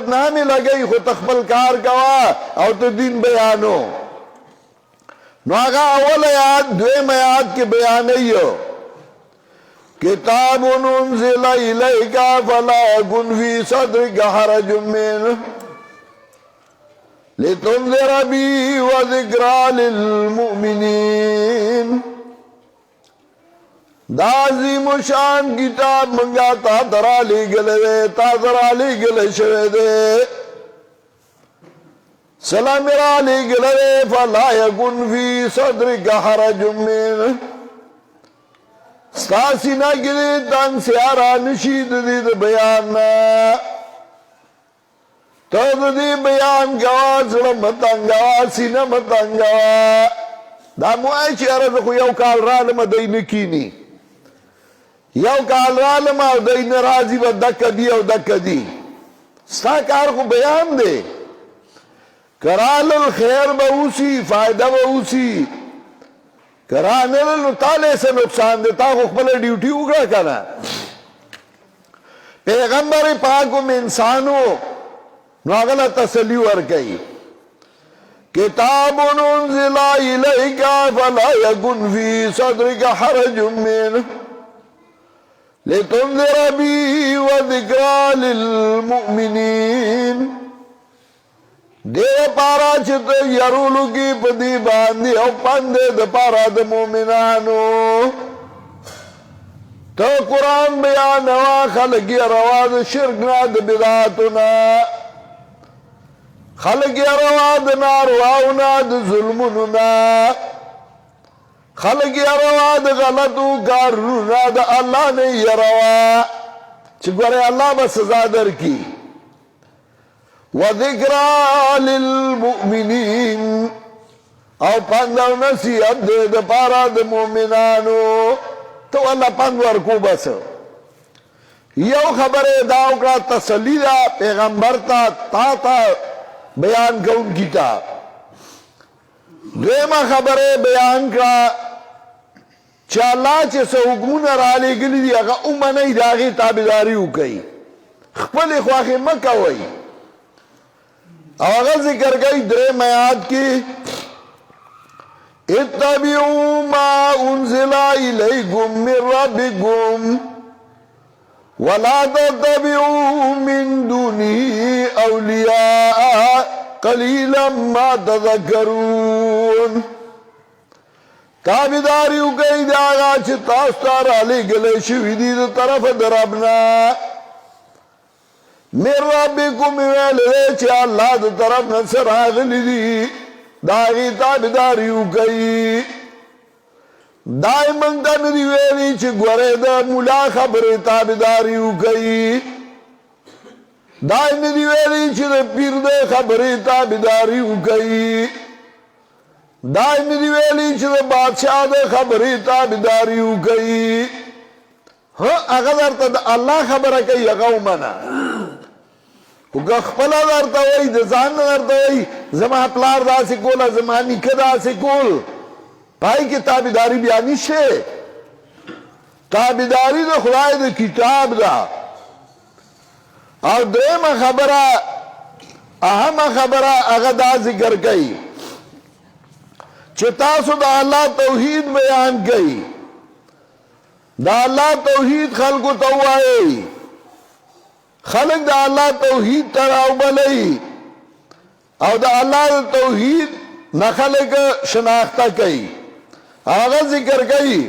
صرف نامې لګوي خو ته خپل کار کوه او ته دین بیانو. نو هغه اول آیات دویم آیات کې بیانوي کتاب انزل الیک فلا یکن فی صدرک حرج منه لتنذر به وذکری للمؤمنین. دا عظیم و شان کتاب منگا تا درا لی گلے تا درا لی گلے شوے دے سلام را لی گلے فلا یکن فی صدرک حرج منه ستاسی نا گلے تنگ سیارا نشید دید بیاننا تو دی بیان گوا زڑا متنگوا سینہ متنگوا دا موائی چی عرض خو you call رالم the نکینی you call رالم او دی نرازی و دک دی او دک دی ستا کار خو بیان دے کرال الخیر باوسی فائدہ باوسی کرانے لنو تالے سے نقصان دیتا خو خبل ڈیوٹی اگڑا کنا. پیغمبر پاکم انسانو نو اغلا تسلی ورکی کتاب انزل الیک فلا یکن فی صدرک حرج منه لتنذر به وذکری للمؤمنین. دے پارا چھت یرولو کی پدی باندی او پندے دا پارا دا مومنانو تو قرآن بیانوا خلقی رواد شرکنا دا بداتنا خلقی رواد نارواؤنا دا ظلمنا خلقی رواد غلطو کارنا دا اللہ نے یروا چکورے اللہ با سزا در کی وذکرى للمؤمنین او پندو نصیحت دے دا پارا دا مومنانو تو اللہ پند ورکو بس یو خبر داو کا تسلی دا پیغمبر تا بیان کا ان کی تا دویمہ خبر بیان کا چالا چے سا حکمون رالی گلی دی اگا امنی داغی تابداریو کئی خپل خواخی مکہ ہوئی آغا ذکر گئی درے میاد کی اتبعوا ما انزل الیکم من ربکم ولا تتبعوا من دونه اولیاء قلیلا ما تذکرون. تابداریو کئی داغا چھ تاستار علی گلے شوی دی طرف دربنا من ربکم ویلے چھ اللہ دا طرف نصر آغلی دی داغی تابداریو کئی دائی منگتا ندی ویلی چھ گورے دا ملا خبر تابداریو کئی دائی ندی ویلی چھ دا پیر دا خبر تابداریو کئی دائی ندی ویلی چھ دا بادشاہ دا خبر تابداریو کئی. ہاں اگر تا دا اللہ خبر کئی اگاو منا اگا خپلا دارتا ہوئی دزان دارتا ہوئی زمان پلار دا سکولا زمانی کدا سکول پائی کی تابداری بیانی شے تابداری دا خدای دا کتاب دا. اور دویم خبرہ اہم خبرہ اگا دا ذکر کئی چتاسو دا اللہ توحید بیان کئی دا اللہ توحید خلقو توائی خلق دا اللہ توحید تراؤ بلئی او دا اللہ توحید نخلق شناختہ کئی. آغا ذکر کئی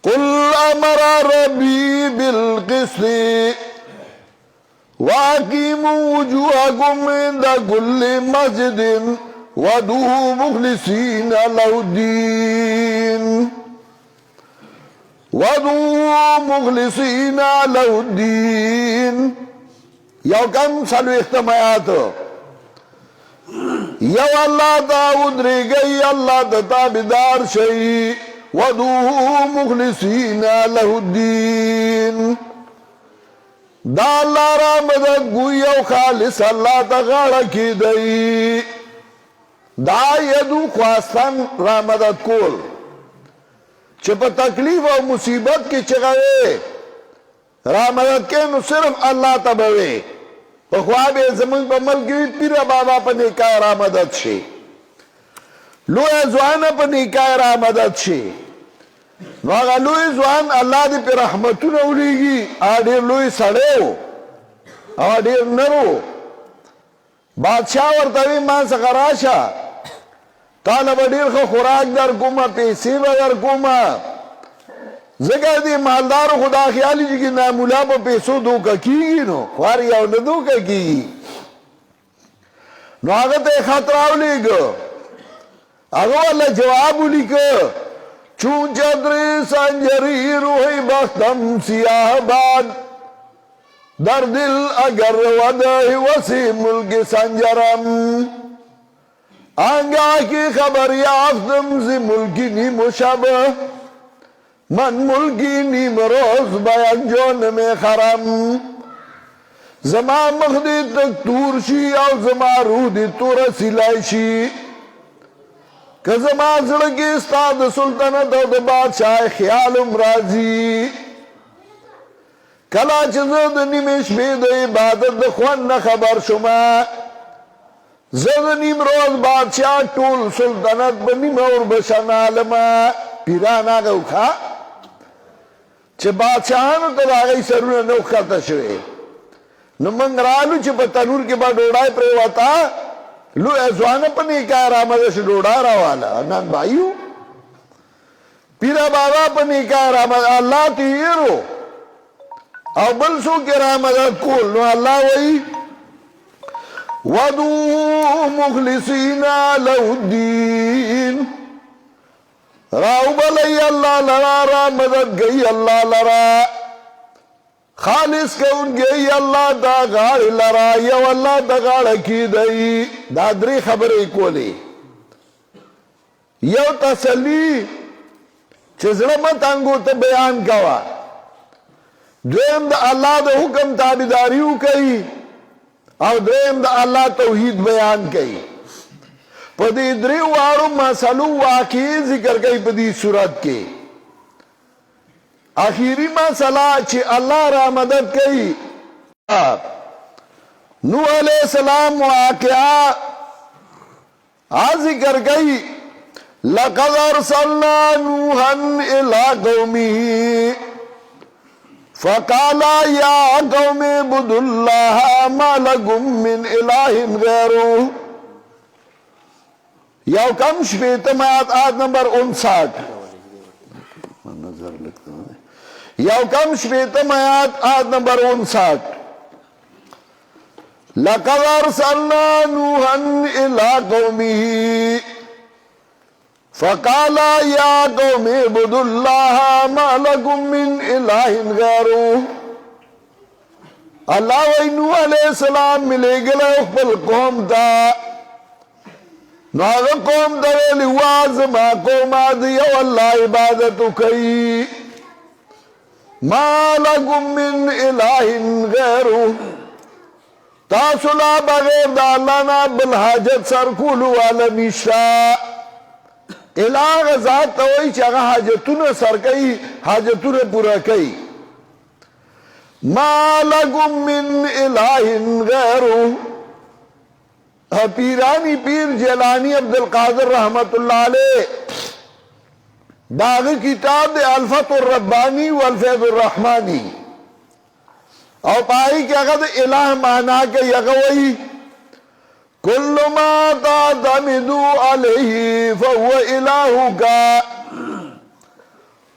قل امر ربی بالقسط واقیموا وجوہکم عند کل مسجد وادعوہ مخلصین لہ الدین وَدُوا مُخْلِصِينَ لَهُ الدِّينَ. یو کم سلو اختمایات یو اللہ تا ادری گئی اللہ تا تابدار شئی وَدُوا مُخْلِصِينَ لَهُ الدِّينَ. دا اللہ را مدد گوئی او خالص اللہ تا غاڑا کی دئی دا یدو خواستان را مدد کول چھ پا تکلیف و مصیبت کی چگوے را مدد کے نو صرف اللہ تبوے پخوا به زمون په ملک کې پیر بابا په نکاح را مدد شي، لوی ځوان په نکاح را مدد شي. نو هغه لوی ځوان الله دې په رحمتونو ولېږي، ډېر لوی سړی و او ډېر نر و. بادشاه ورته وایي ما څخه راشه، تاله به ډېر ښه خوراک در کومه، پیسې به در کومه. ځکه دې مالدارو خو دا خیال وي چې دا ملا په پیسو دوکه کېږي، نو خوار یو نه دوکه کېږي. نو هغه ته یې خط راولېږه، هغه ورله جواب ولیکه چون چتر سنجری روحی بختم سیاه باد در دل اگر وده وسی ملک سنجرم آنگاه کی خبر یافتم زی ملکی نیم شب من ملکی نیم روز بیان جون میں خرم زما مخدی تک تور شی او زما روح دی تور سلائی شی که زما زړه کې ستا د سلطنت او د بادشاه خیالم راځي. کله چې زه د نیمې شپې د عبادت د خوند نه خبر شومه، زه د نیم روز بادشاه ټول سلطنت به نیمه وربشنالمه. پیران هغه وښه چې بادشاهانو ته د هغوی سرونه نه وښکته شوې. نو موږ رالو چې په تنور کې به ډوډۍ پرېوته، لوی ځوانه په نکاح رامده شي ډوډۍ راواله. نن بایو پیره بابا په نکاح رامده، الله ته یېرو او بل څوک یې رامدد کول. نو الله وایي ودعوه مخلصین له الدین، راوبلئ الله لرا، رامدد کوي الله لرا، خالص کونکي الله دا غاړې لرا، یو الله دا غاړه کیدی. دا درې خبرې کولې، یو تسلی چې زړه مه تنګو ته بیان کوه، دویم د الله د حکم تابعداري وکړي، او دریم د الله توحید بیان کوي. په دې درې واړو مسلو واقعي ذکر کوي په دې صورت کې. آخری مسئلہ چې الله را مدد کوي، نوح علیہ السلام واقعہ ذکر کوي لقد ارسلنا نوحا الى قومه فقال یا قوم اعبدوا الله ما لكم من اله غیره. یو کم شپیتم آیت نمبر 59، یو کم شپیتم آیت نمبر 59. لقد ارسلنا نوحا الى قومه فقال یا قوم اعبدوا الله ما لكم من اله غیره. اللہ وی نوح علیہ السلام ملے گلے خپل قوم تا، نو هغه قوم ته ویلي وه زما قومه د یو الله عبادت وکئ، ما لکم من اله غیره، تاسو لا بغیر د الله نه بل حاجت سر کولو والا نشته. الہ ذات ته وایي چې هغه حاجتونه سر کوي، حاجتونه پوره کوي. ما لکم من اله غیره. پیرانی پیر جیلانی عبدالقادر رحمت اللہ علیہ داغی کتاب دے الفت الربانی والفیض الرحمانی، او پائی کہ اگر الہ مانا کہ یغوئی کل ما تعتمدو علیہ فہو الہ کا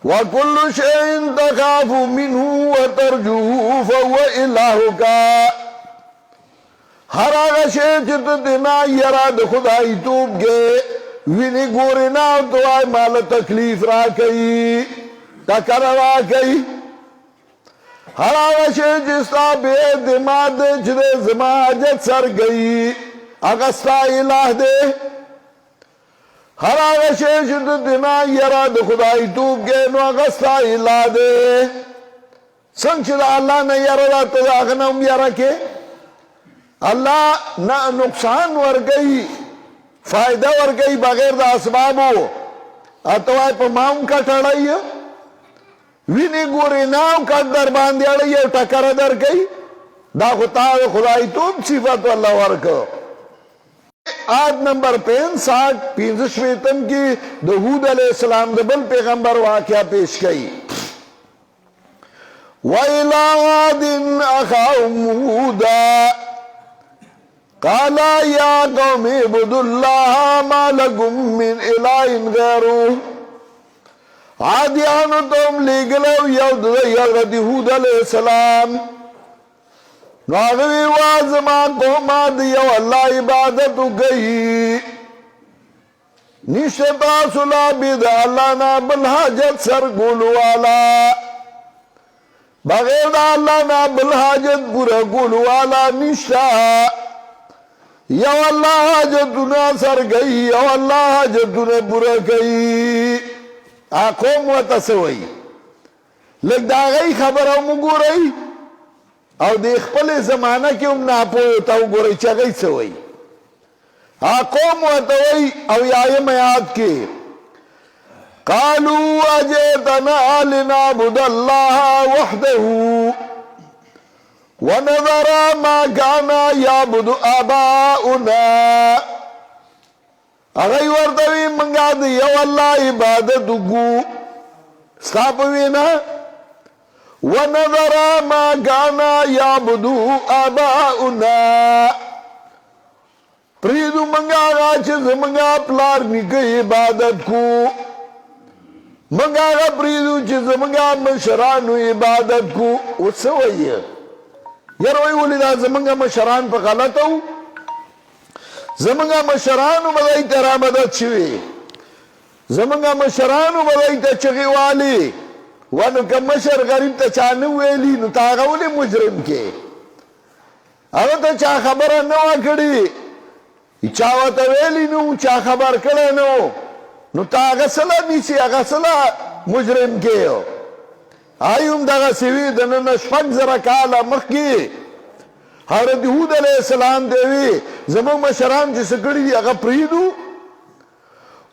وکل شئین تخاف منہ وترجوہ فہو الہ کا. ہر آگا شئی چی تو دینا یرا دا خدای توب گے وینی گوری ناو تو آئی مالا تکلیف را کئی تکر را کئی. ہر آگا شئی جستا بے دماغ دے چی دے زماجت سر گئی اگستا الہ دے. ہر آگا شئی چی تو دینا یرا دا خدای توب گے نو اگستا الہ دے. سنگ چی دا اللہ نے یرا دا تو آگنم یرا کے اللہ نہ نقصان ورگئی فائدہ ورگئی بغیر دا اسبابو اتوائی پا ماؤں کا ٹھڑائی وینی گوری ناو کا در باندی اڑی ٹکر در گئی دا خو تا خدای توب صفت والله ورکو. آیت نمبر 65 کی د هود علیہ السلام د بل پیغمبر واقعہ پیش کئی. وَإِلَىٰ عَادٍ أَخَاهُمْ هُودًا قَالَ يَا قَوْمِ اعْبُدُوا اللَّهَ مَا لَكُم مِّنْ إِلَٰهٍ غَيْرُهُ. عادیانو تم لګلو یو د حضرت هود علیہ السلام نو هغه واز ما قومه د یو الله عبادت کوي نشه تاسو لا بيد الله نه بل حاجت سر ګول والا بغیر د الله نه بل حاجت پورا ګول والا نشه یو الله حاجتونه سر گئی یو الله حاجتونه پورا کوي. قوم وتسوي لګ دا غي خبره وګورئ او د خپل زمانہ کې هم ناپوه ته وګورئ چې هغه څه وایي. قوم ورته وایي او یایم یاد کې قالوا اجئتنا لنعبد الله وحده ونذر ما كان يعبد آباؤنا. هغه ورته وایي موږ د یو الله عبادت وکړو ستا په وینا وَنَذَرَ مَا كَانَ يَعْبُدُ آبَاؤُنَا پریدو منگا آغا چه زمنگا پلار نکا عبادت کو منگا آغا پریدو چه زمنگا مشرانو عبادت کو او سوئی یروی ولی دا زمنگا مشران پا غلطو زمنگا مشرانو بدائی ترا مدد شوی زمنگا مشرانو بدائی تا چغی والی وانو که مشر غریب تا چانو ویلی نو تاغولی مجرم کے اگه تا چا خبر نوا کری چاوا تا ویلی نو چا خبر کرے نو تاغه سلا نیسی اگه سلا مجرم کے آئیم داغا سوی دنن شپک زر کالا مخ کی حضرت هود علیہ السلام دیوی زمو مشران چی سکڑی دی اگه پریدو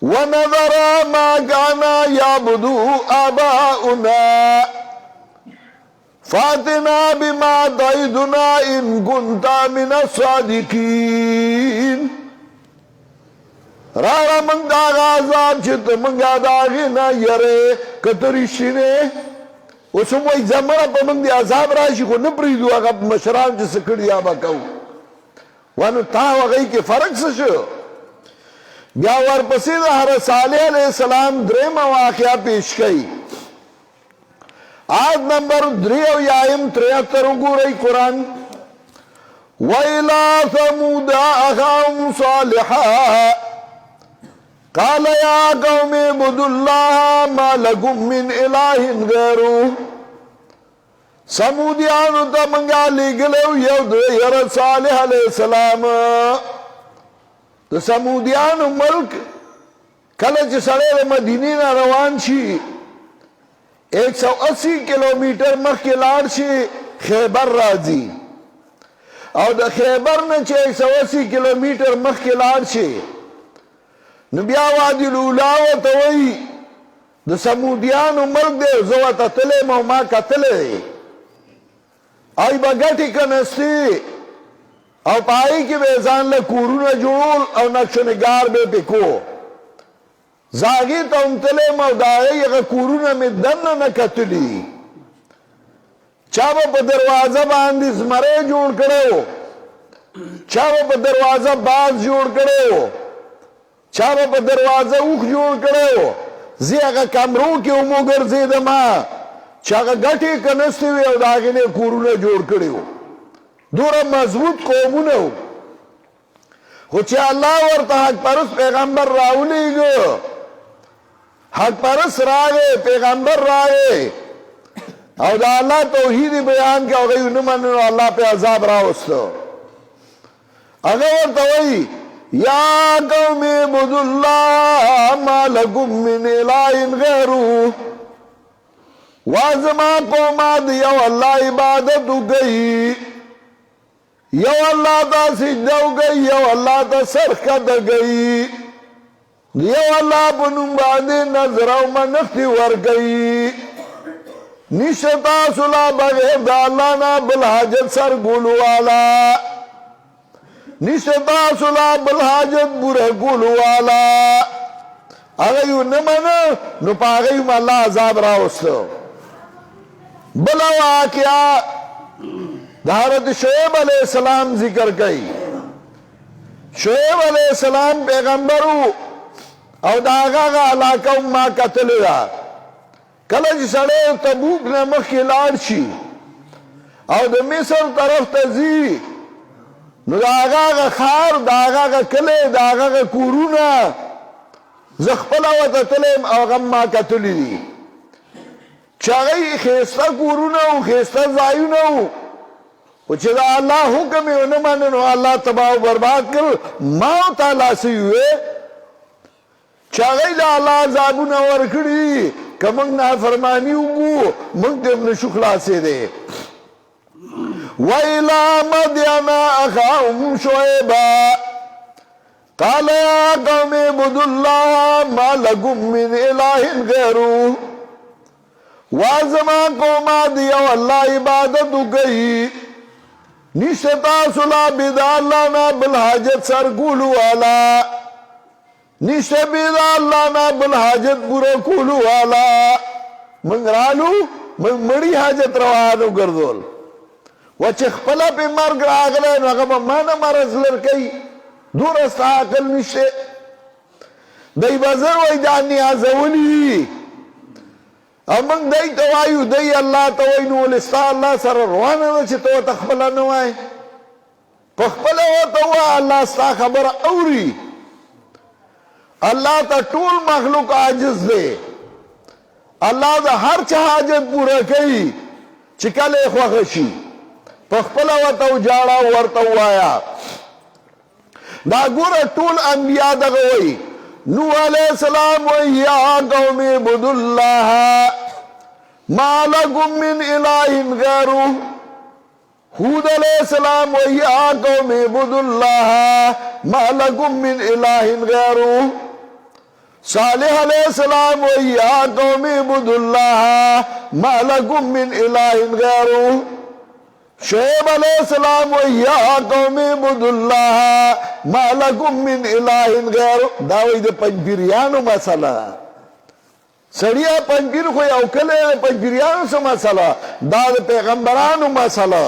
وَنَذَرَ مَا كَانَ يَعْبُدُ آبَاؤُنَا فَأْتِنَا بِمَا تَعِدُنَا إِن كُنتَ مِنَ الصَّادِقِينَ. راڑا منگ داغا عذاب چھتا منگا داغی نا یرے کترشینے اسم وی زمرہ پا منگ دی عذاب راشی کو نپریدو اگا مشران چی سکڑی آبا کهو وانو تاو اگئی کے فرق سشو. بیا ورپسې د حضرت صالح علیہ السلام دریم واقعہ پیش کئی. آیت نمبر 73 وګورئ قرآن. وَإِلَىٰ ثَمُودَ أَخَاهُمْ صَالِحًا قَالَ يَا قَوْمِ اعْبُدُوا اللَّهَ مَا لَكُم مِّنْ إِلَٰهٍ غَيْرُهُ. سمودیانو ته منګه لېږلی یو د حضرت صالح علیہ السلام د سمودیانو ملک کله چې سړی د مدینې نه روان شي 180 کیلومیټر مخکې لاړ شي خیبر راځي او د خیبر نه چې 180 کیلومیټر مخکې لاړ شي نو بیا وادي الاولی ورته وایي د سمودیانو ملک دی زه ورته تللی یم او ما کتلی ای به ګټې کنستې او پای کې به ځان له کورونه جوړول او نقش نگار به پکو زاغي ته تلې مو داغه کورونه مې دنه نه کتلی چا په دروازه باندې زمره جوړ کړو چا په دروازه باز جوړ کړو چا په دروازه اوخ جوړ کړو زیغه کمرو کې وموګر زیدما چا غټي کنستې او داغه نه کورونه جوړ کړو دورا مضبوط قومونه خو چې الله ورته حق پرست پیغمبر راولیږي حق پرست راغی پیغمبر راغی او دا الله توحید بیان کې هغه نه منو الله په عذاب راوستو هغه ورته وایي یا قوم اعبدوا الله ما لكم من اله غیره وازما قومه یو الله عبادت وکړي یو اللہ تا سجدہ گئی یو اللہ تا سرخت گئی یو اللہ پنم باندے نظر و منختی ور گئی نشته تاسو لا بغیر د الله نه بل حاجت سر ګولو والا نشته تاسو لا بل حاجت بوره ګولو والا هغه یو نه منه نو په هغه یې الله عذاب راوستو بله واقعه د حضرت شعیب علیہ السلام ذکر کئی شعیب علیہ السلام پیغمبرو او دا آغا علاقه ما قتل دا کله چې سړی تبوک نه مخکې لاړ شي او د مصر طرف ته ځي نو د هغه ښار د هغه کلی د هغه کورونه زه خپله ورته تللی یم او هغه ما کتلي دي چې هغه یې ښایسته کورونه و ښایسته ځایونه و خو چې د الله حکم یې ونه منه نو الله تباه و برباد کړ ما ورته لاسې ووې چې هغوی د الله عذابونه ورکړي دي که موږ نافرماني وکړو موږ ته هم نشو خلاصېدی وإلى مدين أخاهم شعيبا قال يا قوم اعبدوا الله ما لكم من إله غيره وازما قوما دیو اللہ عبادتو کئی نشتا سلا بیدا اللہ نا بالحاجت سر کولو والا نشتا بیدا اللہ نا بالحاجت برا کولو والا منگ رالو منگ مڑی حاجت روانو گردول وچه خپلا پی مرگ راگلے نو اگا مانا مرز لرکی دور استا عقل نشتے دی بزر وی جانی آزولی او منگ دی توایو دی اللہ توای نو لستا اللہ سر روانا دا چه تو تخبلا نوائی پخبلا و توا اللہ ستا خبر اوری اللہ تا طول مخلوق عاجز دے اللہ دا ہر چه حاجت پورا کئی چکل خوخشی پخبلا و تو جاڑا ورطو آیا دا گورا طول انبیاء دا گوئی نوح علیہ السلام وی یا قوم اعبدوا اللہ ما لکم من الہ غیرہ ہود علیہ السلام وی یا قوم اعبدوا اللہ ما لکم من الہ غیرہ صالح علیہ السلام وی یا قوم اعبدوا اللہ ما لکم من الہ غیرہ شعیب علیہ السلام وی یا قوم اعبدوا اللہ ما لکم من الہ غیرہ داوی دا پنجپیریانو مسئلہ سڑیا پنجپیر خوی اوکلے پنجپیریانو سا مسئلہ دا دا پیغمبرانو مسئلہ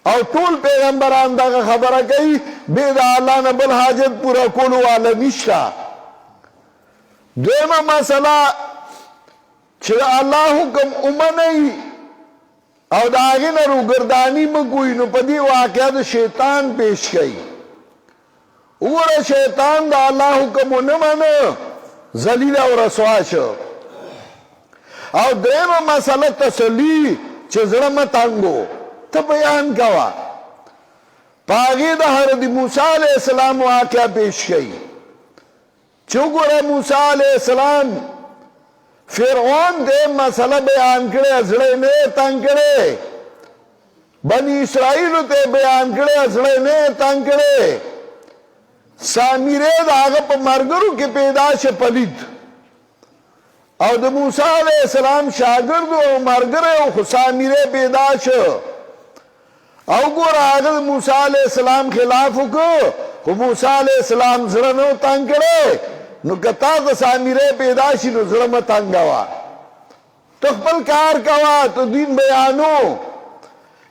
او طول پیغمبران دا خبرہ کئی بید اللہ نبل حاجت پورا کولو والا نشتا دویمہ مسئلہ چھو اللہ حکم امنی او دا آگے نا رو گردانی مکوئی نو پا دی واقعہ دا شیطان پیش کئی اوڑا شیطان دا اللہ حکمو نمانا ذلیل و رسوا شو او دیم مسئلہ تسلی چه زرم تنگو تا بیان کوا پاگی دا حضرت موسیٰ علیہ السلام واقعہ پیش کئی چو گورا موسیٰ علیہ السلام فرعون دے مسئلہ بیان کرے ازڑے نے تنگ کرے بنی اسرائیلو تے بیان کرے ازڑے نے تنگ کرے سامیرے دا آگا پا مرگرو کی پیداش پلید او دا موسیٰ علیہ السلام شاگرد او مرگرے او سامیرے پیداش او گور آگا موسیٰ علیہ السلام خلافو کو موسیٰ علیہ السلام زرنو تنگ کرے نو کتا دا سامیرے پیداشی نو ظلم تنگوا تخبل کار کوا تو دین بیانو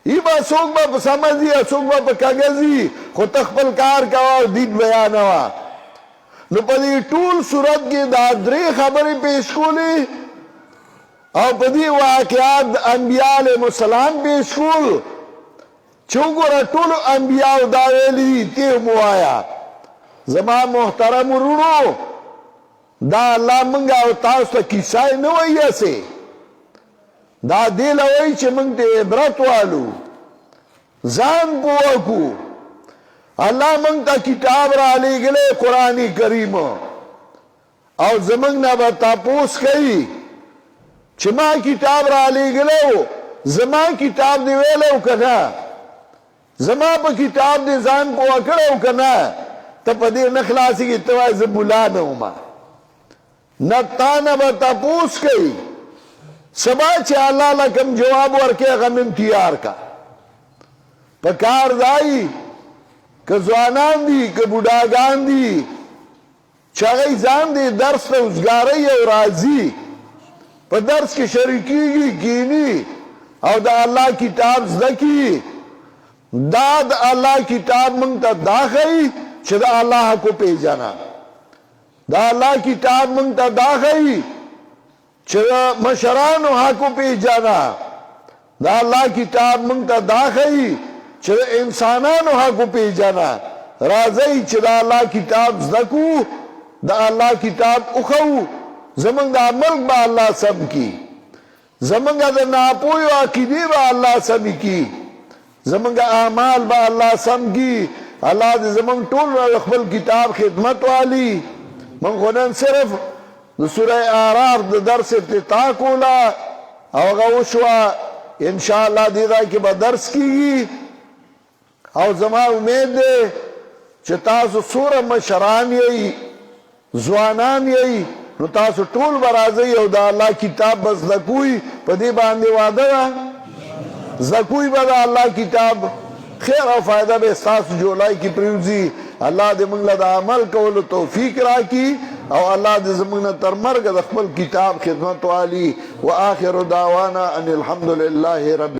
ای با سوک با سمجھی سوک با کگزی خو تخبل کار کوا دین بیانوا نو پا دی طول صورت کی دادری خبری پیش کولی او پا دی واقعات انبیاء علیہ السلام پیش کول چونکو را طول انبیاء داویلی تیو موایا زمان محترم رونو دا اللہ منگا او تاستا کسائی نوائی ایسے دا دیل ہوئی چھ منگ تے عبرت والو زان پوکو اللہ منگ تا کتاب را لے گلے قرآن کریم او زمنگ نا با تاپوس کئی چھ ما کتاب را لے گلے زمان کتاب دے ویلے کنا زمان پا کتاب دے زان پوکڑے کنا تا پا دے نخلاسی کی توائی زبولانا ہوں ما نتانا با تپوس کئی سبا چې الله لکم جواب ورکې هغه نن تیار کا په کار دای که ځوانان دي که بوډاګان دي چې هغوی ځان دي درس ته اوزګاروي او راځي په درس کې شریکېږي کینی او د الله کتاب زده کړي دا د الله کتاب موږ ته دا ښیي چې د الله حق وپېژنه دا الله کتاب موږ ته دا ښیي چې د مشرانو حق وپېژنه دا الله کتاب موږ ته دا ښیي چې د انسانانو حق وپېژنه راځئ چې د الله کتاب زده کړو د الله کتاب وښیو زمونږ د ملک به الله سم کړي زمونږ د ناپوهیو عقیدې به الله سمې کړي زمونږ اعمال به الله سم کړي الله دې زمونږ ټول د خپل کتاب خدمت والی موږ خو نن صرف د سوره اعراف د درس افتتاح کوله او هغه وشوه انشاءالله دې ځای کې به درس کېږي او زما امید دی چې تاسو څومره مشران یئ ځوانان یئ نو تاسو ټول به راځئ او د الله کتاب به زده کوئ په دې باندې وعده ده زده کوئ به د الله کتاب خیر او فایده به ستاسو جولای کې پرېوځي الله دې موږ له د عمل کولو توفیق راکړي او الله دې زموږ نه تر مرګه د خپل کتاب خدمت والی و آخر دعوانا ان الحمد لله رب